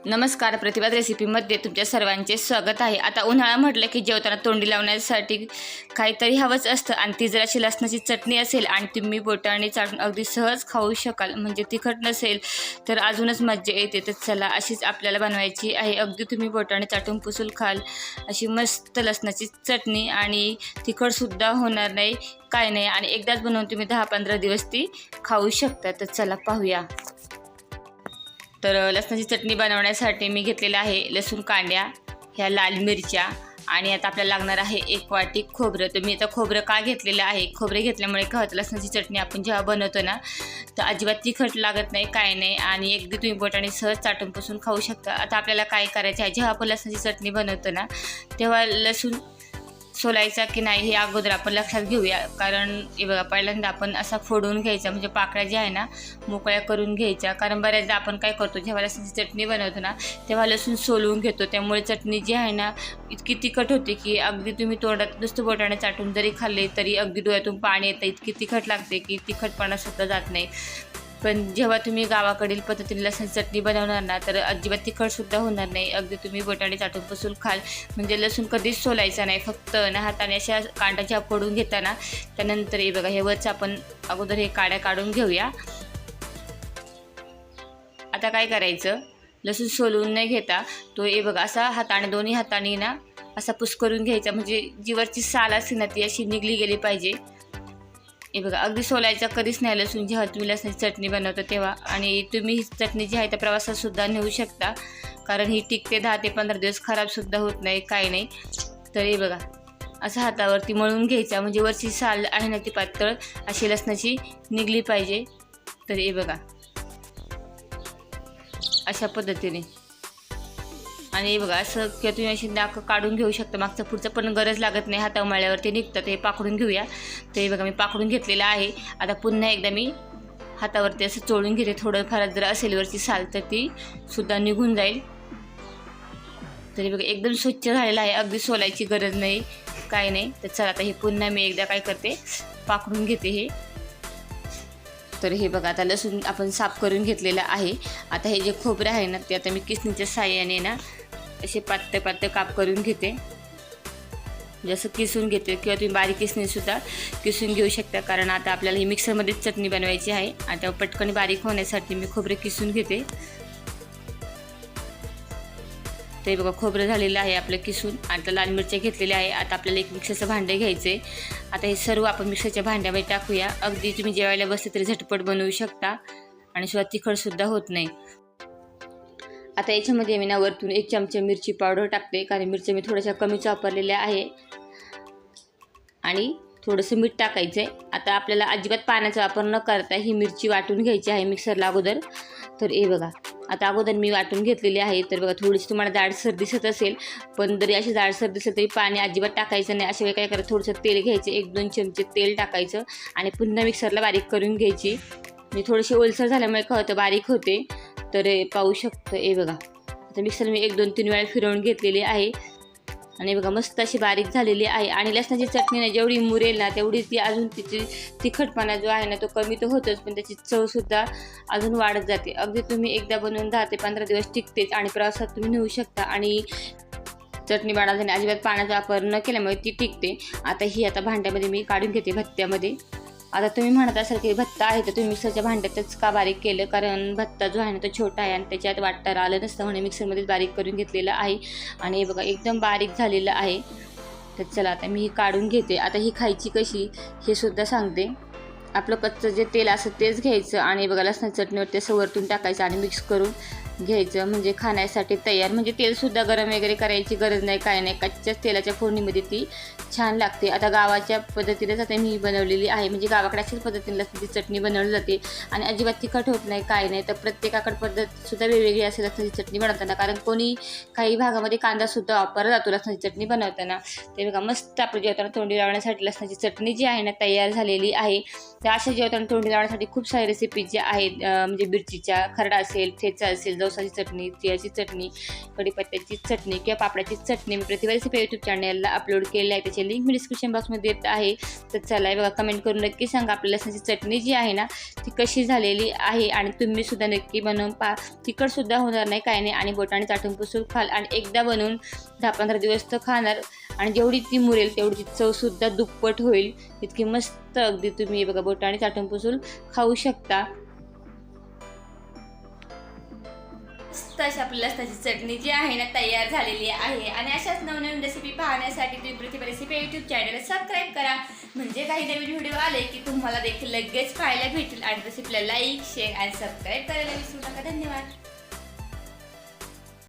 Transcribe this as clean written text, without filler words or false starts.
नमस्कार, प्रतिभा रेसिपीमध्ये तुमच्या सर्वांचे स्वागत आहे। आता उन्हाळा म्हटलं की जेवताना तोंडी लावण्यासाठी काहीतरी हवंच असतं आणि ती जर अशी लसणाची चटणी असेल आणि तुम्ही बोटाने चाटून अगदी सहज खाऊ शकाल, म्हणजे तिखट नसेल तर अजूनच मजा येते। तर चला, अशीच आपल्याला बनवायची आहे। अगदी तुम्ही बोटाने चाटून पुसून खाल अशी मस्त लसणाची चटणी आणि तिखटसुद्धा होणार नाही, काय नाही, आणि एकदाच बनवून तुम्ही 10-15 दिवस ती खाऊ शकता। तर चला पाहूया। तर लसणाची चटणी बनवण्यासाठी मी घेतलेला आहे लसूण कांड्या, ह्या लाल मिरच्या, आणि आता आपल्याला लागणार आहे 1 वाटी खोबरं। तर मी आता खोबरं का घेतलेलं आहे, खोबरे घेतल्यामुळे काय होतं, लसणाची चटणी आपण जेव्हा बनवतो ना तर अजिबात तिखट लागत नाही, काय नाही, आणि अगदी तुम्ही बोटाने सहज चाटून पुसून खाऊ शकता। आता आपल्याला काय करायचं आहे, जेव्हा आपण लसणाची चटणी बनवतो ना तेव्हा लसूण सोलायचा की नाही हे अगोदर आपण लक्षात घेऊया। कारण हे बघा, पहिल्यांदा आपण असा फोडून घ्यायचा, म्हणजे पाकळ्या ज्या आहे ना मोकळ्या करून घ्यायच्या। कारण बऱ्याचदा आपण काय करतो, जेव्हा लसणाची चटणी बनवतो ना तेव्हा लसूण सोलवून घेतो, त्यामुळे चटणी जी आहे ना इतकी तिखट होते की अगदी तुम्ही तोंडात नुसतं बोटाने चाटून जरी खाल्ले तरी अगदी डोळ्यातून पाणी येतं, इतकी तिखट लागते की तिखटपणा सुद्धा जात नाही। पण जेव्हा तुम्ही गावाकडील पद्धतीने लसणाची चटणी बनवणार ना तर अजिबात तिखटसुद्धा होणार नाही, अगदी तुम्ही बोटाने चाटून पुसून खाल। म्हणजे लसूण कधीच सोलायचा नाही, फक्त ना हाताने अशा कांड्याच्या फोडून घेताना त्यानंतर हे बघा, हे वरचं आपण अगोदर हे काड्या काढून घेऊया। आता काय करायचं, लसूण सोलून नाही घेता तो हे बघा असा हाताने, दोन्ही हाताने ना असा पुस करून घ्यायचा, म्हणजे जीवरची साल असते ना ती अशी निघली गेली पाहिजे। हे बघा, अगदी सोलायचा कधीच नाही लसूण जेव्हा तुम्ही लसणाची चटणी बनवता तेव्हा। आणि तुम्ही ही चटणी जी आहे त्या प्रवासातसुद्धा नेऊ शकता, कारण ही टिकते 10 ते 15 दिवस, खराबसुद्धा होत नाही, काही नाही। तर हे बघा, असं हातावरती मळून घ्यायचा, म्हणजे वरची साल आहे ना ती पातळ अशी लसणाची निघली पाहिजे। तर हे बघा अशा पद्धतीने, आणि हे बघा असं किंवा तुम्ही अशी नाक काढून घेऊ शकता, मागचं पुढचं पण गरज लागत नाही, हातावर मळल्यावरती निघतं। ते पाकडून घेऊया। तर हे बघा मी पाकडून घेतलेलं आहे। आता पुन्हा एकदा मी हातावरती असं चोळून घेते, थोडंफार जर असेल वरची साल तर ती सुद्धा निघून जाईल। तरी बघा एकदम स्वच्छ झालेलं आहे, अगदी सोलायची गरज नाही, काय नाही। तर चला, आता हे पुन्हा मी एकदा काय करते, पाकडून घेते हे। तर हे बघा, आता लसूण आपण साफ करून घेतलेलं आहे। आता हे जे खोबरं आहे ना ते आता मी किसणीच्या साहाय्याने ना असे पातळ पातळ काप करून घेते, जसं किसून घेते, किंवा तुम्ही बारीक किसणीसुद्धा किसून घेऊ शकता। कारण आता आपल्याला ही मिक्सरमध्येच चटणी बनवायची आहे, आता पटकन बारीक होण्यासाठी मी खोबरे किसून घेते। ते बघा खोबरं झालेलं आहे आपलं किसून। आता लाल मिरच्या घेतलेल्या आहे। आता आपल्याला एक मिक्सरचं भांडं घ्यायचं आहे। आता हे सर्व आपण मिक्सरच्या भांड्यामध्ये टाकूया। अगदी तुम्ही जेवायला बसले तरी झटपट बनवू शकता आणि शिवाय तिखटसुद्धा होत नाही। आता याच्यामध्ये मी ना वरतून 1 चमचा मिरची पावडर टाकते, कारण मिरच्या मी थोड्याशा कमीच वापरलेल्या आहे, आणि थोडंसं मीठ टाकायचं आहे। आता आपल्याला अजिबात पाण्याचा वापर न करता ही मिरची वाटून घ्यायची आहे मिक्सरला अगोदर। तर हे बघा, आता अगोदर मी वाटून घेतलेली आहे। तर बघा, थोडीशी तुम्हाला जाडसर दिसत असेल, पण जरी अशी जाडसर दिसत तरी पाणी अजिबात टाकायचं नाही। अशा वेळी काय करायचं, थोडंसं तेल घ्यायचं, 1-2 चमचे तेल टाकायचं आणि पुन्हा मिक्सरला बारीक करून घ्यायची। म्हणजे थोडीशी ओलसर झाल्यामुळे काय होतं, बारीक होते। तर पाहू शकतो, हे बघा आता मिक्सर मी 1-2-3 वेळा फिरवून घेतलेली आहे, आणि बघा मस्त अशी बारीक झालेली आहे। आणि लसणाची चटणी ना जेवढी मुरेल ना तेवढी ती अजून तिची तिखटपणा जो आहे ना तो कमी तर होतोच, पण त्याची चवसुद्धा अजून वाढत जाते। अगदी तुम्ही एकदा बनवून 10 ते 15 दिवस टिकतेच, आणि प्रवासात तुम्ही नेऊ शकता। आणि चटणी बनवताना अजिबात पाण्याचा वापर न केल्यामुळे ती टिकते। आता ही आता भांड्यामध्ये मी काढून घेते, भत्त्यामध्ये। आता तुम्ही म्हणत असाल की भत्ता आहे तर तुम्ही मिक्सरच्या भांड्यातच का बारीक केलं, कारण भत्ता जो आहे ना तो छोटा आहे आणि त्याच्यात वाटता आलं नसतं, म्हणून मिक्सरमध्येच बारीक करून घेतलेलं आहे। आणि हे बघा एकदम बारीक झालेलं आहे। तर चला, आता मी ही काढून घेते। आता ही खायची कशी हे सुद्धा सांगते। आपलं कच्चं जे तेल असं तेच घ्यायचं, आणि बघा लसणाच्या चटणीवरती असं वरतून टाकायचं आणि मिक्स करून घ्यायचं, म्हणजे खाण्यासाठी तयार। म्हणजे तेलसुद्धा गरम वगैरे करायची गरज नाही, काय नाही, कच्च्याच तेलाच्या फोडणीमध्ये ती छान लागते। आता गावाच्या पद्धतीनेच आता मी बनवलेली आहे, म्हणजे गावाकडे अशाच पद्धतीने लसणाची चटणी बनवली जाते, आणि अजिबात तिखट होत नाही, काय नाही। तर प्रत्येकाकडे पद्धतसुद्धा वेगवेगळी असेल लसणाची चटणी बनवताना, कारण कोणी काही भागामध्ये कांदासुद्धा वापरला जातो लसणाची चटणी बनवताना। ते बघा मस्त आपलं जेवताना तोंडी लावण्यासाठी लसणाची चटणी जी आहे ना तयार झालेली आहे। तर अशा जेवताना तोंडी लावण्यासाठी खूप सारे रेसिपी ज्या आहेत, म्हणजे मिरचीच्या खरडा असेल, ठेचा असेल, जवसाची चटणी, तिळाची चटणी, कढीपत्त्याची चटणी किंवा पापडाची चटणी मी प्रतिभा रेसिपी यूट्यूब चॅनलला अपलोड केलेलं आहे. त्याची लिंक मी डिस्क्रिप्शन बॉक्समध्ये देत आहे. तर चला बघा, कमेंट करून नक्की सांगा आपल्या लसणाची चटणी जी आहे ना ती कशी झालेली आहे. आणि तुम्हीसुद्धा नक्की बनवून तिखटसुद्धा होणार नाही, काही नाही, आणि बोटाने चाटून पुसून खाल. आणि एकदा बनवून 10-15 दिवस तर खाणार, आणि जेवढी ती मुरेल तेवढी चवसुद्धा दुप्पट होईल. इतकी मस्त अगदी तुम्ही बघा बोटाने चाटून पुसून खाऊ शकता. मस्त अशी आपली लसणाची चटणी जी आहे ना तयार झालेली आहे. आणि अशाच नवनवीन रेसिपी पाहण्यासाठी तुम्ही प्रतिभा रेसिपी यूट्यूब चॅनलला सबस्क्राईब करा, म्हणजे काही नवीन व्हिडिओ आले की तुम्हाला देखील लगेच पाहायला भेटेल. आणि रेसिपीला लाईक, शेअर आणि सबस्क्राईब करायला विसरू नका. धन्यवाद.